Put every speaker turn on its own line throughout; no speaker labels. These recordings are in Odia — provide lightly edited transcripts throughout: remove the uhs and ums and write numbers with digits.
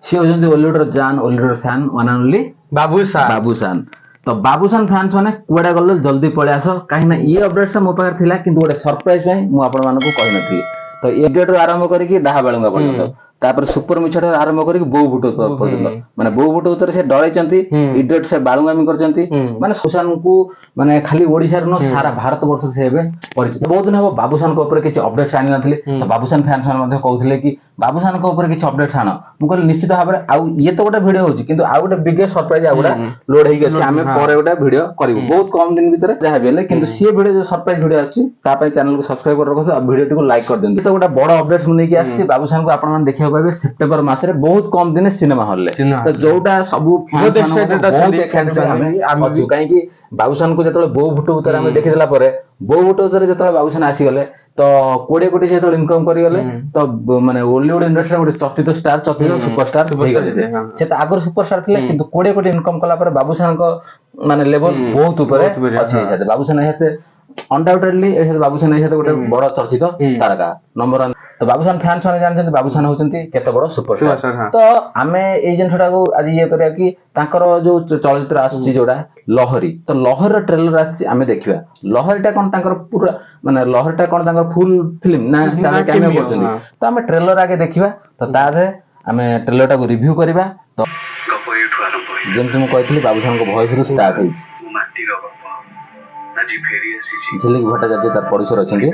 सी होचंती ओलीवुड जान Ollywood fan one and only Babushaan तो बाबूसान फैंस माने कुआडा गल जल्दी पळे आसो काहे ना ये अपडेट मो पाखर थिला किंतु गोटे सरप्राइज पई मु आपण मानको कहि नथि तो ए डेट आरंभ करी दाहा बाळुंगा पर्यंत तापर सुपर मिछट आरंभ करी बो भुटो पर्यंत माने बो भुटो उतर से डळैचंती इडेट से बाळुंगामी करचंती माने सुशान को माने खाली ओडिसा न सारा भारत वर्ष से हेबे परिचित बहुत दिन हो बाबूसान को ऊपर किछ अपडेट्स आनि नथले तो बाबूसान फैंस मान मध्ये कहउथले कि बाबूसान को ऊपर किछ अपडेट्स आनो मु कहले निश्चित भाबरे आ ये तो गोटे वीडियो होची किंतु आ गोटे बिगेस्ट सरप्राइज आ गोटा लोड हेइ गछि आमे परे गोटे वीडियो करिवु बहुत कम दिन भीतर जहा बेले किंतु सी वीडियो जो सरप्राइज वीडियो आछि ता पय चैनल को सब्सक्राइब कर रखो आ वीडियो को लाइक कर देंतु तो गोटा बड़ अपडेट्स मु नै कि आछि बाबूसान को आपण मान देखियो पाबे सेप्टेम्बर मासरे बहुत कम दिन सिनेमा हॉल ले तो जोटा सबु फैंस बहुत एक्साइटेड हम अछु काहे कि बाबूसान को जतले बो भुटो उतर हम देखिदेला परे बो भुटो उतर जतले बाबूसान आसी गले तो 20 कोटी से जतले इनकम करि गले तो माने हॉलीवुड इंडस्ट्री गोटे चर्चित स्टार चर्चित सुपरस्टार हो गले से तो आगर सुपरस्टार थिले किंतु 20 कोटी इनकम कला पर बाबूसान को माने लेवल बहुत ऊपर अछि हेते बाबूसान हेते अनडाउटेडली ए बाबूसान हेते गोटे बड़ चर्चित तारका नंबर 1 तो बाबूसान फैंस माने जानछन बाबूसान होचंती केते बड़ सुपरस्टार तो आमे ए जिनसटा को आज ये करिया कि तांकर जो चलचित्र आछि जोडा लहरी तो लहर ट्रेलर आछि आमे देखिबा लहरीटा कोन तांकर पूरा माने लहरटा कोन तांकर फुल फिल्म ना तांकर कैमियो करछन तो आमे ट्रेलर आगे देखिबा तो तादे आमे ट्रेलरटा को रिव्यू करिबा तो जेंति मु कहथली बाबूसान को वॉइस रो स्टार्ट होइछ माटी रो আজি फेरी एसीसी झिलिक भट्टाचार्य तार परिसर अछंती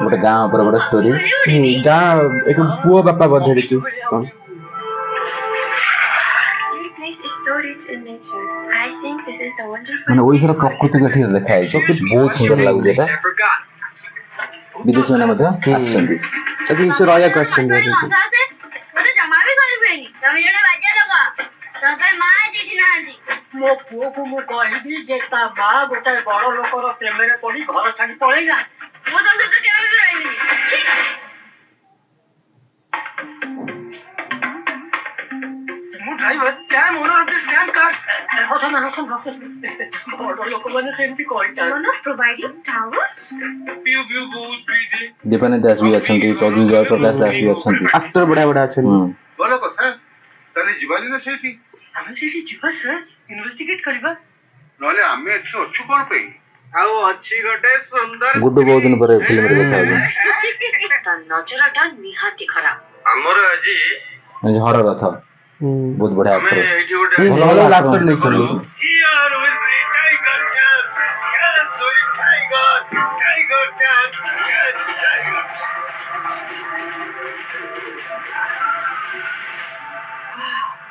गोटे गांव पर गोटे स्टोरी
गांव एक पुओ बापा बधे देखि कोन
माने ओइसर प्रकृति के ठीक देखाय सब कुछ बहुत सुंदर लागु जेटा विदेश में मध्य आछंती
अभी से रॉया क्वेश्चन दे
मते जमा भी सही फेरी तमे जने बाजे लगा तबे मां जेठी नांदी
मो पुओ को मो कहबी जे ता बा गोटे बड़ लोकर प्रेम रे पड़ी घर छाड़ी पळेगा
मो तुम से तो केबे भी रहिबी
मो ड्राइवर क्या मोर स्टैंड कार्ड होसन बड़ लोक माने सेमती कहता
मोनो प्रोवाइडिंग टावर्स
पिउ पिउ बहुत पी
दीपाने दास भी अछंती चौधरी जयप्रकाश दास भी अछंती
एक्टर बड़ा बड़ा अछन
बोलो कथा तने जीवा दिन सेठी
हम सेठी जीवा सर इन्वेस्टिगेट करबा
नले हमें एठी अछु कोन पे आउ अछि गोटे सुंदर
गुड्डू बहुत दिन पर फिल्म रे देखा
ता नजरटा निहाती खराब
हमर अजी
हर रथ बहुत बढ़िया
हमें
एक्टर
एठी गोटे
भलो एक्टर नहीं चली
यार will be tiger cat sorry tiger cat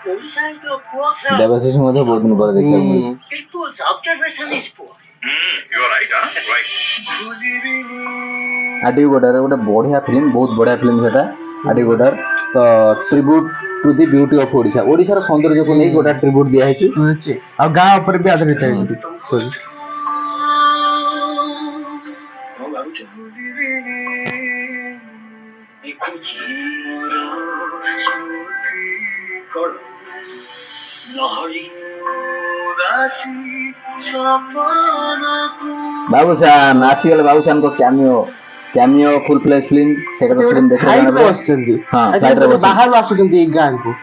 Odisha तो पुओ सर
देवाशीष मध्य बहुत दिन पर देखा मिली
people's observation is poor
you are right right
आडी गोडर गोटे बढ़िया फिल्म बहुत बढ़िया फिल्म सेटा आडी गोडर तो tribute to the beauty of Odisha Odisha रो सौंदर्य को नै गोटा ट्रिब्यूट दिया है
आ गांव पर भी आधारित है सॉरी
हो बाबू देखो जी मोर स्मृति कर लहरी राशि सपना को
बाबूसान आसी गले बाबूसान को कैमियो फुल फ्लेश फिल्म सेटा तो फिल्म देखा
हाइट
जाना
बसचंदी
हां
हां
फ्लाइट रे बस
बाहर आसुचंदी गांव को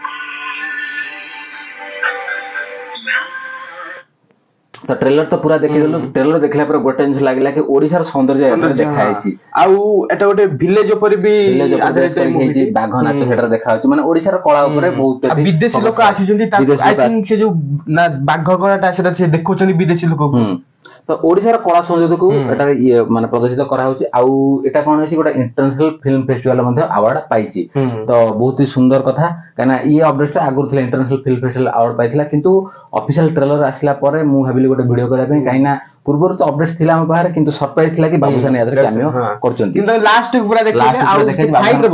तो ट्रेलर तो पूरा देखि देलो ट्रेलर देखला पर गोटे जिंस लागला कि ओडिसा रो सौंदर्य एटा देखाइ छी
आउ एटा गोटे विलेज ऊपर भी
आधारित करि छी बाघ नाच सेटा देखा होची माने ओडिसा रो कला ऊपर बहुत
विदेशी लोक आसीचंदी आई थिंक से जो ना बाघ कलाटा सेटा से देखौचंदी विदेशी लोक को
तो ओडिसा रो कला संयोजन को एटा ये माने प्रदर्शित करा होची आउ एटा कोन होची गोटा इंटरनेशनल फिल्म फेस्टिवल मध्ये अवार्ड पाइची तो बहुत ही सुंदर कथा काना ये अपडेट आगुर थिला इंटरनेशनल फिल्म फेस्टिवल अवार्ड पाइथिला किंतु ऑफिशियल ट्रेलर आसिला परे मु भाबिली गोटे वीडियो करा पे काइना पूर्वर तो अपडेट थिला हम बाहर किंतु सरप्राइज थिला कि बाबूसान यादर कैमियो करचंती
किंतु लास्ट पूरा देखले आउ फ्लाइट रे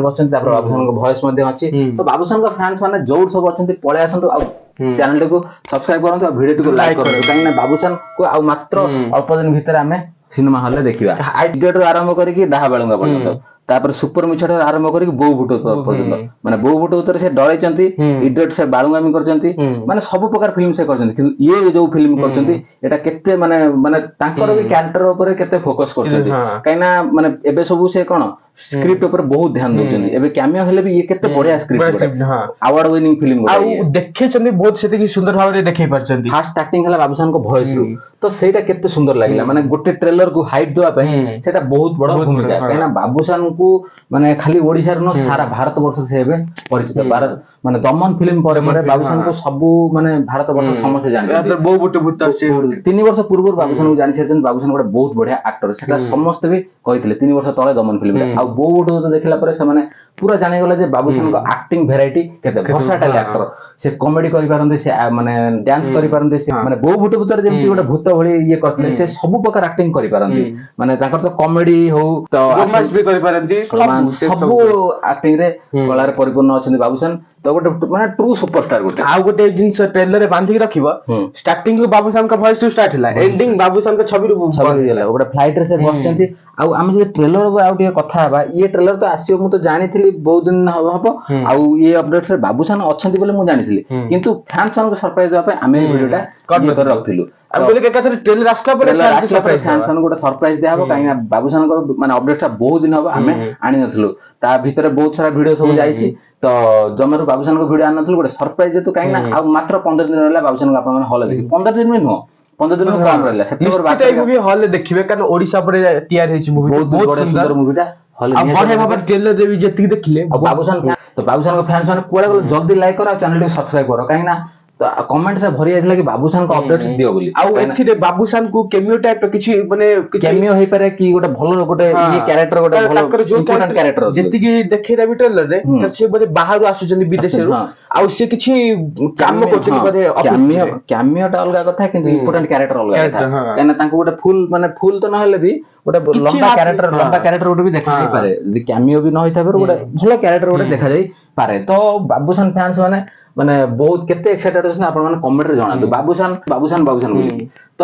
बसचंदी
तापर बाबूसान को वॉइस मध्ये अछि तो बाबूसान को फैंस माने जोर सब अछंती पळे आसंतु आ चैनल को सब्सक्राइब करंतु आ वीडियो को लाइक करंतु काइना बाबूसान को आ मात्र अल्प दिन भीतर हमें सिनेमा हॉल रे देखिबा आइडिया रो आरंभ करी कि दाहा बाळुंगा पर्यंत तापर सुपर मिछट आरंभ करी बो भुटो पर्यंत माने बो भुटो उतर से डळैचंती इडियट से बाळुंगामी करचंती माने सब प्रकार फिल्म से करचंती किंतु ये जो फिल्म करचंती एटा केते माने माने तांकर भी कैरेक्टर ऊपर केते फोकस करचंती काइना माने एबे सब से कोन ସ୍କ୍ରିପ୍ଟ ଉପରେ ବହୁତ ଧ୍ୟାନ ଦଉଛନ୍ତି। ଏବେ କ୍ୟାମିଓ ହେଲେ ବି ଇଏ କେତେ ବଢିଆ ସ୍କ୍ରିପ୍ଟ,
ହଁ
ଆୱାର୍ଡ ୱିନିଂ ଫିଲ୍ମ
ଆଉ ଦେଖେଇଛନ୍ତି ବହୁତ ସେତିକି ସୁନ୍ଦର ଭାବରେ ଦେଖେଇ ପାରୁଛନ୍ତି।
ଫାଷ୍ଟ ଷ୍ଟାର୍ଟିଂ ହେଲା ବାବୁସାନଙ୍କ ଭଏସ ରୁ, ତ ସେଇଟା କେତେ ସୁନ୍ଦର ଲାଗିଲା। ମାନେ ଗୋଟେ ଟ୍ରେଲର କୁ ହାଇଟ୍ ଦେବା ପାଇଁ ସେଇଟା ବହୁତ ବଡ ଭୂମିକା, କାହିଁକିନା ବାବୁସାନଙ୍କୁ ମାନେ ଖାଲି ଓଡିଶାର ନୁହଁ ସାରା ଭାରତ ବର୍ଷ ସେ ଏବେ ପରିଚିତ। ମାନେ ଦମନ ଫିଲ୍ମ ପରେ ପରେ ବାବୁସାନଙ୍କୁ ସବୁ ମାନେ ଭାରତ ବର୍ଷ ସମସ୍ତେ ଜାଣିଛନ୍ତି।
ବୋଉ ଗୋଟେ ଭୂତ
3 ବର୍ଷ ପୂର୍ବରୁ ବାବୁସାନଙ୍କୁ ଜାଣି ସାରିଛନ୍ତି ବାବୁସାନ ଗୋଟେ ବହୁତ ବଢିଆ ଆକ୍ଟର, ସେଟା ସମସ୍ତେ ବି କହିଥିଲେ 3 ବର୍ଷ ତଳେ ଦମନ ଫିଲ୍ମରେ। ଆଉ ବୋଉ ଗୋଟେ ଦେଖିଲା ପରେ ସେମାନେ ପୁରା ଜାଣିଗଲେ ଯେ ବାବୁସାନଙ୍କ ଆକ୍ଟିଂ ଭେରାଇଟି କେତେ ଭର୍ସାଟାଇଲ ଆକ୍ଟର। ସେ କମେଡି କରିପାରନ୍ତି, ସେ ମାନେ ଡ୍ୟାନ୍ସ କରିପାରନ୍ତି, ସେ ମାନେ ବୋଉ ଭୂତ ଭୂତରେ ଯେମିତି ଗୋଟେ ଭୂତ ଭଳି ଇଏ କରିଥିଲେ, ସେ ସବୁ ପ୍ରକାର ଆକ୍ଟିଂ କରିପାରନ୍ତି। ମାନେ ତାଙ୍କର ତ କମେଡି ହଉ ତ
ରୋମାନ୍ସ ବି କରିପାରନ୍ତି,
ସବୁ ଆକ୍ଟିଂ ରେ କଳାରେ ପରିପୂର୍ଣ୍ଣ ଅଛନ୍ତି ବାବୁସାନ। ତ ଗୋଟେ ମାନେ ଟ୍ରୁ ସୁପରଷ୍ଟାର ଗୋଟେ।
ଆଉ ଗୋଟେ ଜିନିଷ ଟ୍ରେଲର ରେ ବାନ୍ଧିକି ରଖିବ, ଷ୍ଟାର୍ଟିଂ ରୁ ବାବୁସାନଙ୍କ ଭଏସ ରୁ ଷ୍ଟାର୍ଟ ହେଲା, ଏଣ୍ଡିଂ ବାବୁସାନଙ୍କ ଛବିରୁ
ହେଲା। ଗୋଟେ ଫ୍ଲାଇଟ ରେ ସେ ବସିଛନ୍ତି। ଆଉ ଆମେ ଯଦି ଟ୍ରେଲର ଆଉ ଟିକେ କଥା ହେବା, ଇଏ ଟ୍ରେଲର ତ ଆସିବ ମୁଁ ତ ଜାଣିଥିଲି ବହୁତ ଦିନ ହବ, ଆଉ ଇଏ ଅପଡେଟ୍ସ ରେ ବାବୁସାନ ଅଛନ୍ତି ବୋଲି ମୁଁ ଜାଣିଥିଲି, କିନ୍ତୁ ଫ୍ୟାନ୍ସ ମାନଙ୍କୁ ସରପ୍ରାଇଜ ଦେବା ପାଇଁ ଆମେ ଏଇ ଭିଡିଓଟା ଇଏ କରି ରଖିଥିଲୁ।
ଆଉ କହିଲେ ଏକାଥରେ ଟ୍ରେଲର ଆସିଲା ପରେ
ଫ୍ୟାନ୍ସ ମାନଙ୍କୁ ଗୋଟେ ସରପ୍ରାଇଜ ଦିଆହବ, କାହିଁକିନା ବାବୁସାନଙ୍କ ମାନେ ଅପଡେଟ୍ସ ଟା ବହୁତ ଦିନ ହବ ଆମେ ଆଣିନଥିଲୁ। ତା ଭିତରେ ବହୁତ ସାରା ଭିଡିଓ ସବୁ ଯାଇଛି, ତ ଜମାରୁ ବାବୁସାନଙ୍କ ଭିଡିଓ ଆଣିନଥିଲୁ। ଗୋଟେ ସରପ୍ରାଇଜ ଯେହେତୁ, କାହିଁକିନା ଆଉ ମାତ୍ର 15 ଦିନ ରହିଲା ବାବୁସାନଙ୍କୁ ଆପଣମାନେ ହଲ ଦେଖିବେ। 15 ଦିନ ବି ନୁହଁ, 15 ଦିନ କମ ରହିଲା।
ମୁଭି ହଲ ଦେଖିବେ, କାରଣ ଓଡିଶା ଉପରେ ତିଆରି ହେଇଛି ମୁଭି, ବହୁତ ସୁନ୍ଦର
ମୁଭିଟା।
ଆଉ ବଢିଆ ଭାବରେ ଟ୍ରେଲର ରେ ବି ଯେତିକି ଦେଖିଲେ।
ଆଉ ବାବୁସାନଙ୍କ ଫ୍ୟାନ୍ସ ମାନେ କୁଆଡେ ଗଲେ ଜଲ୍ଦି ଲାଇକ୍ କର ଆଉ ଚ୍ୟାନେଲ ଟିକେ ସବସ୍କ୍ରାଇବ କର, କାହିଁକିନା କମେଣ୍ଟ ଭରି ଯାଇଥିଲା କି ବାବୁସାନଙ୍କ ଅପଡେଟ୍ସ ଦିଅ ବୋଲି।
ଆଉ ଏଥିରେ ବାବୁସାନଙ୍କୁ କେମିଓ ଟାଇପ ର କିଛି ମାନେ
କେମିଓ ହେଇପାରେ କି ଗୋଟେ ଭଲ ଗୋଟେ ଇଏ କ୍ୟାରେକ୍ଟର, ଗୋଟେ ଭଲ ଇମ୍ପୋର୍ଟାଣ୍ଟ କ୍ୟାରେକ୍ଟର
ଯେତିକି ଦେଖେଇଲା ବି ଟ୍ରେଲର ରେ, ସେ ବୋଧେ ବାହାରୁ ଆସୁଛନ୍ତି ବିଦେଶରୁ, ଆଉ ସେ କିଛି କାମ କରୁଛନ୍ତି ବୋଧେ।
କ୍ୟାମିଓ ଟା ଅଲଗା କଥା, କିନ୍ତୁ ଇମ୍ପୋର୍ଟାଣ୍ଟ କ୍ୟାରେକ୍ଟର ଅଲଗା କଥା, କାହିଁକିନା ତାଙ୍କୁ ଗୋଟେ ମାନେ ଫୁଲ ତ ନହେଲେ ବି ଗୋଟେ ଲମ୍ବା କ୍ୟାରେକ୍ଟର ଗୋଟେ ବି ଦେଖା ଯାଇପାରେ। ଯଦି କ୍ୟାମିଓ ବି ନ ହେଇଥାଇପାରେ, ଗୋଟେ ଭଲ କ୍ୟାରେକ୍ଟର ଗୋଟେ ଦେଖାଯାଇ ପାରେ। ତ ବାବୁସାନ ଫ୍ୟାନ୍ସ ମାନେ ବହୁତ କେତେ ଏକ୍ସାଇଟେଡ ଅଛନ୍ତି ଆପଣ ମାନେ କମେଣ୍ଟରେ ଜଣାନ୍ତୁ। ବାବୁସାନ ବୋଲି। ତ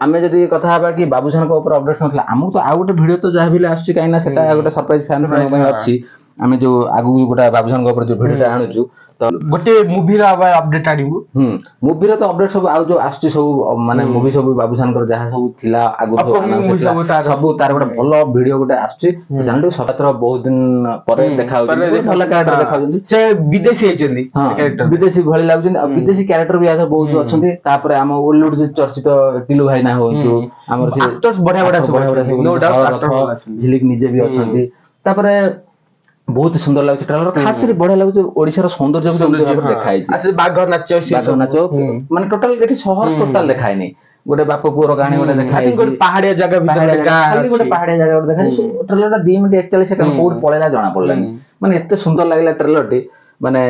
ଆମେ ଯଦି କଥା ହେବା କି ବାବୁସାନଙ୍କ ଉପରେ ଅପଡେଟ୍ ନଥିଲା, ଆମକୁ ତ ଆଉ ଗୋଟେ ଭିଡିଓ ତ ଯାହା ବି ଆସିଛି, କାହିଁକିନା ସେଟା ଗୋଟେ ସରପ୍ରାଇଜ ଫ୍ୟାନ୍ସ ମାନଙ୍କ ପାଇଁ ଅଛି। ଆମେ ଯୋଉ ଆଗକୁ ଗୋଟେ ବାବୁସାନଙ୍କ ଉପରେ ଯୋଉ ଭିଡିଓଟା ଆଣୁଛୁ, ତ ଗୋଟେ
ମୁଭିର ଅପଡେଟ୍ ଆଣିବୁ।
ମୁଭିର ତ ଅପଡେଟ୍ ସବୁ ଆଉ ଯୋଉ ଆସୁଛି ସବୁ ମାନେ ମୁଭି ସବୁ ବାବୁସାନଙ୍କର ଯାହା ସବୁ ଥିଲା ଆଗରୁ ସବୁ ତାର ଗୋଟେ ଭଲ ଭିଡିଓ ଗୋଟେ ଆସୁଛି। ଚ୍ୟାନେଲ କୁ ସକାଳ ବହୁତ ଦିନ ପରେ ଦେଖା ହଉଛି, ଭଲ କ୍ୟାରେକ୍ଟର ଦେଖାଉଛନ୍ତି।
ସେ ବିଦେଶୀ ହେଇଛନ୍ତି,
ବିଦେଶୀ ଭଳି ଲାଗୁଛନ୍ତି। ଆଉ ବିଦେଶୀ କ୍ୟାରେକ୍ଟର ବି ବହୁତ ଅଛନ୍ତି। ତାପରେ ଆମ ଓଲିଉଡ ଚର୍ଚ୍ଚିତ ଟିଲୁ ଭାଇନା ହୁଅନ୍ତୁ, ଆମର ସେ ବଢିଆ ଝିଲିକ ନିଜେ ବି ଅଛନ୍ତି। ତାପରେ ବହୁତ ସୁନ୍ଦର ଲାଗୁଛି ଟ୍ରେଲର, ଖାସ କରି ବଢିଆ ଲାଗୁଛି ଓଡିଶାର ସୌନ୍ଦର୍ଯ୍ୟ ଦେଖାଯାଇଛି।
ବାଘ ନାଚ
ମାନେ ଟୋଟାଲ ଏଠି ସହର ଟୋଟାଲ ଦେଖାଏନି, ଗୋଟେ ବାପ ପୁଅର କାହାଣୀ ଗୋଟେ ଦେଖାଯାଇଛି।
ପାହାଡିଆ ଜାଗା
ଖାଲି ଗୋଟେ ପାହାଡିଆ ଜାଗା ଗୋଟେ ଦେଖାଯାଇଛି। ଟ୍ରେଲରଟା 2 ମିନିଟ୍ 41 ସେକେଣ୍ଡ କୋଉଠି ପଳେଇଲା ଜଣା ପଡିଲାନି। ମାନେ ଏତେ ସୁନ୍ଦର ଲାଗିଲା ଟ୍ରେଲରଟି। ମାନେ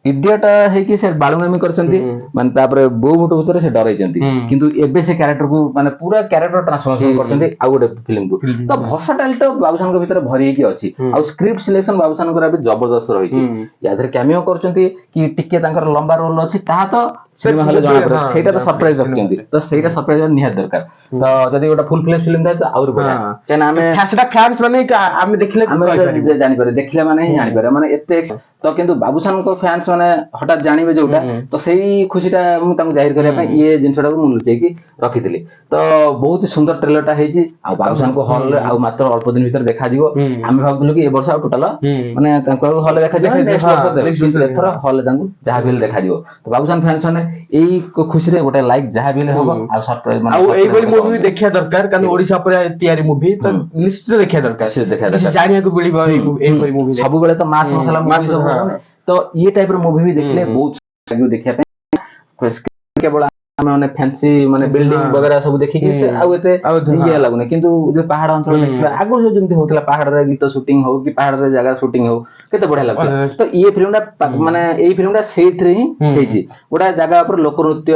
ଇଡିଅଟ ହେଇକି ସେ ବାଳୁଙ୍ଗାମି କରିଛନ୍ତି, ମାନେ ତାପରେ ବୋଉ ଭୂତ ଭୂତରେ ସେ ଡରେଇଛନ୍ତି, କିନ୍ତୁ ଏବେ ସେ କ୍ୟାରେକ୍ଟରକୁ ମାନେ ପୁରା କ୍ୟାରେକ୍ଟର ଟ୍ରାନ୍ସଫର୍ମେସନ କରିଛନ୍ତି ଆଉ ଗୋଟେ ଫିଲ୍ମକୁ। ତ ଭର୍ସାଟାଇଲିଟି ବାବୁସାନଙ୍କ ଭିତରେ ଭରି ହେଇକି ଅଛି। ଆଉ ସ୍କ୍ରିପ୍ଟ ସିଲେକ୍ସନ ବାବୁସାନଙ୍କର ଏବେ ଜବରଦସ୍ତ ରହିଛି। ୟା ଦେହରେ କ୍ୟାମିଓ କରୁଛନ୍ତି କି ଟିକେ ତାଙ୍କର ଲମ୍ବା ରୋଲ ଅଛି, ତାହା ତ ସିନେମା ହଲେ ଜଣା ପଡେ, ସେଇଟା ତ ସରପ୍ରାଇଜ ରଖିଛନ୍ତି। ତ ସେଇଟା ସରପ୍ରାଇଜ ନିହାତି ଦରକାର। ତ ଯଦି ଗୋଟେ ଫୁଲ ଫ୍ଲେଜ ଫିଲ୍ମ ଥାଏ ତ ଆହୁରି ବଢିଆ, କାହିଁକିନା ଆମେ
ଫ୍ୟାନ୍ସ ମାନେ ଆମେ ଦେଖିଲେ
ଜାଣିପାରେ, ଦେଖିଲା ମାନେ ହିଁ ଜାଣିପାରେ ମାନେ ଏତେ। ତ କିନ୍ତୁ ବାବୁସାନଙ୍କ ଫ୍ୟାନ୍ସ ମାନେ ହଠାତ୍ ଜାଣିବେ ଯୋଉଟା, ତ ସେଇ ଖୁସିଟା ମୁଁ ତାଙ୍କୁ ଜାହିର କରିବା ପାଇଁ ଇଏ ଜିନିଷଟାକୁ ମୁଁ ଲୁଚେଇକି ରଖିଥିଲି। ତ ବହୁତ ସୁନ୍ଦର ଟ୍ରେଲରଟା ହେଇଛି। ଆଉ ବାବୁସାନଙ୍କୁ ହଲରେ ଆଉ ମାତ୍ର ଅଳ୍ପ ଦିନ ଭିତରେ ଦେଖାଯିବ। ଆମେ ଭାବୁଥିଲୁ କି ଏ ବର୍ଷ ଆଉ ଟୋଟାଲ ମାନେ ତାଙ୍କୁ ଆଉ ହଲରେ ଦେଖାଯିବ, ନେକ୍ସଟ ବର୍ଷ ଦେବେ, କିନ୍ତୁ ଏଥର ହଲରେ ତାଙ୍କୁ ଯାହା ବି ହେଲେ ଦେଖାଯିବ। ତ ବାବୁସାନ ଫ୍ୟାନ୍ସ ମାନେ ଏଇ ଖୁସିରେ ଗୋଟେ ଲାଇକ୍ ଯାହା ବି ହେଲେ ହବ। ଆଉ ସରପ୍ରାଇଜ
ଆଉ ଏଇଭଳି ମୁଭି ବି ଦେଖିବା ଦରକାର, କାରଣ ଓଡିଶା ଉପରେ ତିଆରି ମୁଭି ତ ନିଶ୍ଚିତ ଦେଖିବା ଦରକାର, ଜାଣିବାକୁ ମିଳିବ ଏଇଭଳି ମୁଭି।
ସବୁବେଳେ ତ ମାସ ମସଲା ମୁଭି ସବୁ, ତ ଇଏ ଟାଇପ ର ମୁଭି ବି ଦେଖିଲେ ବହୁତ ଲାଗିବ ଦେଖିବା ପାଇଁ। କେବଳ ମାନେ ଫ୍ୟାନ୍ସି ମାନେ ବିଲ୍ଡିଂ ବଗେରା ସବୁ ଦେଖିକି ଆଉ ଏତେ ଇଏ ଲାଗୁନି, କିନ୍ତୁ ଯୋଉ ପାହାଡ ଅଞ୍ଚଳ ଦେଖିବା ଆଗରୁ ସବୁ ଯେମିତି ହଉଥିଲା, ପାହାଡରେ ଗୀତ ସୁଟିଂ ହଉ କି ପାହାଡରେ ଜାଗା ସୁଟିଂ ହଉ, କେତେ ବଢିଆ ଲାଗୁଥିଲା। ତ ଇଏ ଫିଲ୍ମଟା ମାନେ ଏଇ ଫିଲ୍ମଟା ସେଇଥିରେ ହିଁ ହେଇଛି। ଗୋଟେ ଜାଗା ଉପରେ ଲୋକ ନୃତ୍ୟ,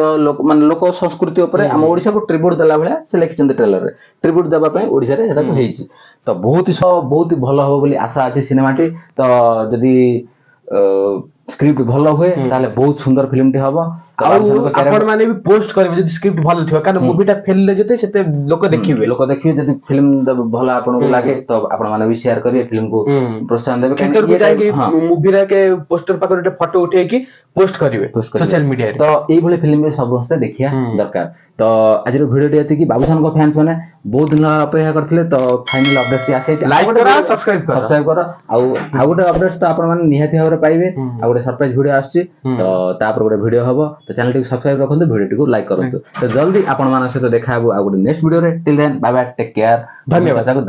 ମାନେ ଲୋକ ସଂସ୍କୃତି ଉପରେ ଆମ ଓଡିଶାକୁ ଟ୍ରିବ୍ୟୁଟ ଦେଲା ଭଳିଆ ସେ ଲେଖିଛନ୍ତି ଟ୍ରେଲରରେ। ଟ୍ରିବ୍ୟୁଟ ଦେବା ପାଇଁ ଓଡିଶାରେ ସେଟାକୁ ହେଇଛି। ତ ବହୁତ ଭଲ ହବ ବୋଲି ଆଶା ଅଛି ସିନେମାଟି। ତ ଯଦି ସ୍କ୍ରିପ୍ଟ ଭଲ ହୁଏ ତାହେଲେ ବହୁତ ସୁନ୍ଦର ଫିଲ୍ମଟି ହବ। ତ
ଆଉ
ବାବୁସାନଙ୍କ character-
ଆପଣ ମାନେ ବି ପୋଷ୍ଟ କରିବେ ଯଦି ସ୍କ୍ରିପ୍ଟ ଭଲ ଥିବ କାରଣ ମୁଭିଟା ଫେଲିଲେ ଯେତେ ସେତେ ଲୋକ ଦେଖିବେ
ଲୋକ ଦେଖିବେ ଯଦି ଫିଲ୍ମ ଭଲ ଆପଣଙ୍କୁ ଲାଗେ ତ ଆପଣ ମାନେ ବି ସେୟାର କରିବେ ଫିଲ୍ମକୁ ପ୍ରୋତ୍ସାହନ ଦେବେ କାହିଁକି
ଥିଏଟରକୁ
ଇଏ
ଯାଇକି
ହଁ
ମୁଭିରେ ପୋଷ୍ଟର ପାଖରେ ଗୋଟେ ଫଟୋ ଉଠେଇକି ପୋଷ୍ଟ କରିବେ
post କରିବେ।
ସୋସିଆଲ ମିଡିଆରେ।
ତ ଏଇଭଳି ଫିଲ୍ମ ବି ସମସ୍ତେ ଦେଖିବା ଦରକାର। ତ ଆଜିର ଭିଡିଓଟି ଏତିକି। ବାବୁସାନଙ୍କ ଫ୍ୟାନ୍ସ ମାନେ ବହୁତ ଦିନ ଅପେକ୍ଷା କରିଥିଲେ ତ ଫାଇନାଲ ଅପଡେଟ ଆସିଯାଇଛି।
Like କର, subscribe କର।
ସବସ୍କ୍ରାଇବ କର ଆଉ ଗୋଟେ ଅପଡେଟ ତ ଆପଣ ମାନେ ନିହାତି ଭାବରେ ପାଇବେ। ଆଉ ଗୋଟେ ସରପ୍ରାଇଜ ଭିଡିଓ ଆସୁଛି ତ ତାପରେ ଗୋଟେ ଭିଡିଓ ହବ ତ ଚ୍ୟାନେଲଟିକୁ ସବସ୍କ୍ରାଇବ ରଖନ୍ତୁ ଭିଡିଓଟିକୁ ଲାଇକ୍ କରନ୍ତୁ। ତ ଜଲ୍ଦି ଆପଣ ମାନଙ୍କ ସହିତ ଦେଖା ହବ ଆଉ ଗୋଟେ ନେକ୍ସଟ ଭିଡିଓରେ। Till then bye bye take care.
ଧନ୍ୟବାଦ।